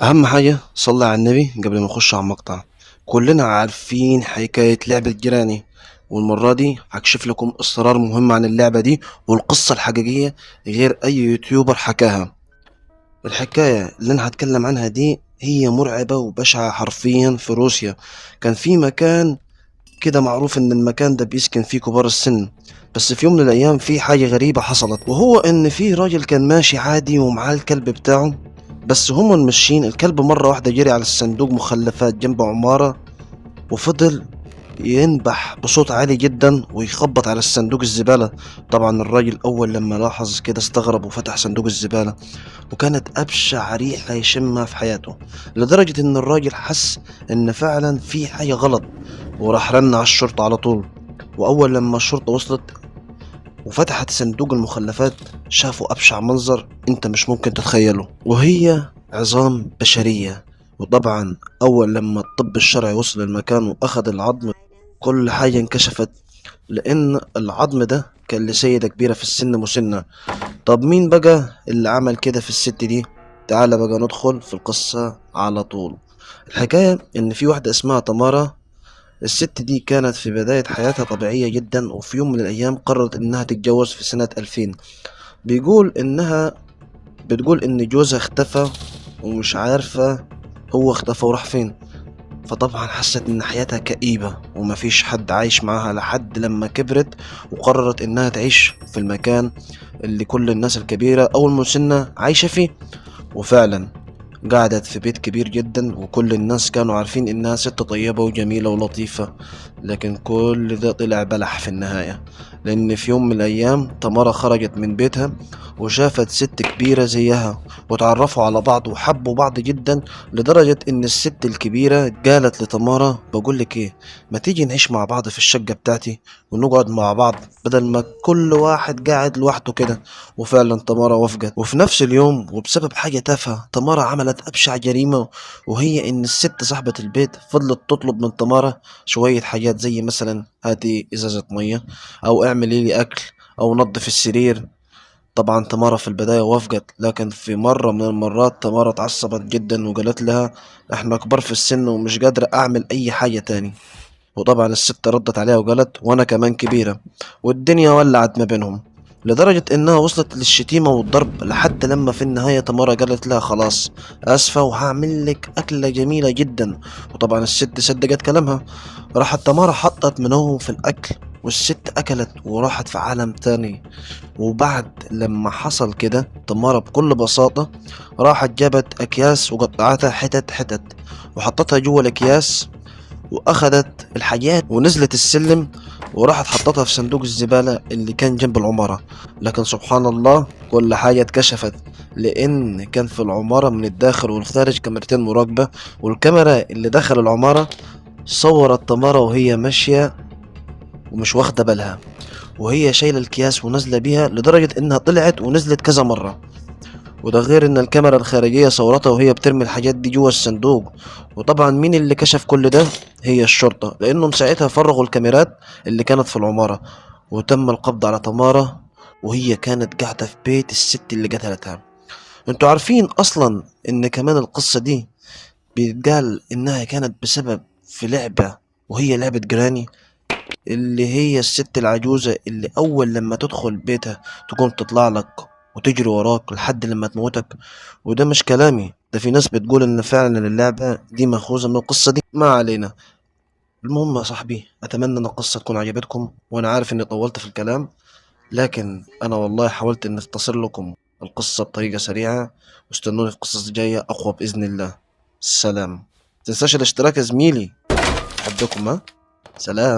أهم حاجة صلي على النبي قبل ما نخش على المقطع. كلنا عارفين حكاية لعبة جيراني، والمرة دي هكشف لكم أسرار مهمة عن اللعبة دي والقصة الحقيقية غير أي يوتيوبر حكاها. الحكاية اللي أنا هتكلم عنها دي هي مرعبة وبشعة حرفيا. في روسيا كان في مكان كده معروف إن المكان ده بيسكن فيه كبار السن، بس في يوم من الأيام في حاجة غريبة حصلت، وهو إن في راجل كان ماشي عادي ومعاه الكلب بتاعه. بس هما ماشيين، الكلب مرة واحدة جري على الصندوق مخلفات جنب عمارة، وفضل ينبح بصوت عالي جدا ويخبط على الصندوق الزبالة. طبعا الراجل أول لما لاحظ كده استغرب وفتح صندوق الزبالة، وكانت أبشع ريحة يشمها في حياته، لدرجة إن الراجل حس إن فعلا في حاجة غلط، وراح رن على الشرطة على طول. وأول لما الشرطة وصلت وفتحت صندوق المخلفات شافوا أبشع منظر أنت مش ممكن تتخيله، وهي عظام بشرية. وطبعا أول لما الطب الشرعي وصل المكان وأخذ العظم كل حاجة انكشفت، لأن العظم ده كان لسيدة كبيرة في السن مسنة. طب مين بقى اللي عمل كده في الست دي؟ تعال بقى ندخل في القصة على طول. الحكاية إن في واحدة اسمها تمارا. الست دي كانت في بداية حياتها طبيعية جدا، وفي يوم من الأيام قررت إنها تتجوز في سنة 2000. بيقول إنها بتقول إن جوزها اختفى ومش عارفة هو اختفى وراح فين. فطبعا حست إن حياتها كئيبة ومفيش حد عايش معاها، لحد لما كبرت وقررت إنها تعيش في المكان اللي كل الناس الكبيرة أو المسنة عايشة فيه. وفعلا قعدت في بيت كبير جدا، وكل الناس كانوا عارفين إنها ست طيبة وجميلة ولطيفة. لكن كل ده طلع بلح في النهاية، لأن في يوم من الأيام تمارا خرجت من بيتها وشافت ست كبيرة زيها، وتعرفوا على بعض وحبوا بعض جدا، لدرجة إن الست الكبيرة قالت لتمارا بقولك إيه، ما تيجي نعيش مع بعض في الشقة بتاعتي ونقعد مع بعض بدل ما كل واحد قاعد لوحده كده. وفعلا تمارا وافقت، وفي نفس اليوم وبسبب حاجة تافهة تمارا عملت أبشع جريمة، وهي إن الست صاحبة البيت فضلت تطلب من تمارا شوية حاجات زي مثلا هاتي إزازة مية، أو اعملي لي أكل، أو نظف السرير. طبعا تمارا في البداية وافقت، لكن في مرة من المرات تمارا اتعصبت جدا وقالت لها احنا كبار في السن ومش قادرة أعمل أي حاجة تاني. وطبعا الست ردت عليها وقالت وانا كمان كبيرة. والدنيا ولعت ما بينهم، لدرجة انها وصلت للشتيمة والضرب، لحد لما في النهاية تمارا قالت لها خلاص اسفة وهعمل لك اكلة جميلة جدا. وطبعا الست صدقت كلامها، راحت تمارا حطت منهم في الاكل، والست اكلت وراحت في عالم تاني. وبعد لما حصل كده تمارا بكل بساطة راحت جابت اكياس وقطعتها حتت حتت وحطتها جوه الاكياس، واخدت الحاجات ونزلت السلم وراحت حطتها في صندوق الزبالة اللي كان جنب العمارة. لكن سبحان الله كل حاجة اتكشفت، لأن كان في العمارة من الداخل والخارج كاميرتين مراقبة، والكاميرا اللي دخل العمارة صورت تمارا وهي ماشية ومش واخدة بالها، وهي شايلة الأكياس ونازلة بيها، لدرجة إنها طلعت ونزلت كذا مرة. وده غير ان الكاميرا الخارجية صورتها وهي بترمي الحاجات دي جوه الصندوق. وطبعا مين اللي كشف كل ده؟ هي الشرطة، لانهم ساعتها فرغوا الكاميرات اللي كانت في العمارة، وتم القبض على تمارا وهي كانت قاعدة في بيت الست اللي قتلتها. انتوا عارفين اصلا ان كمان القصة دي بيتقال انها كانت بسبب في لعبة، وهي لعبة جراني، اللي هي الست العجوزة اللي أول لما تدخل بيتها تقوم تطلع لك وتجري وراك لحد لما تموتك. وده مش كلامي، ده في ناس بتقول إن فعلا اللعبة دي مأخوذة من القصة دي. ما علينا. المهم يا صاحبي، أتمنى إن القصة تكون عجبتكم، وأنا عارف إني طولت في الكلام، لكن أنا والله حاولت إن أختصر لكم القصة بطريقة سريعة. واستنوني في قصص جاية أقوى بإذن الله. سلام. متنساش الاشتراك يا زميلي. أحبكم، ها. سلام.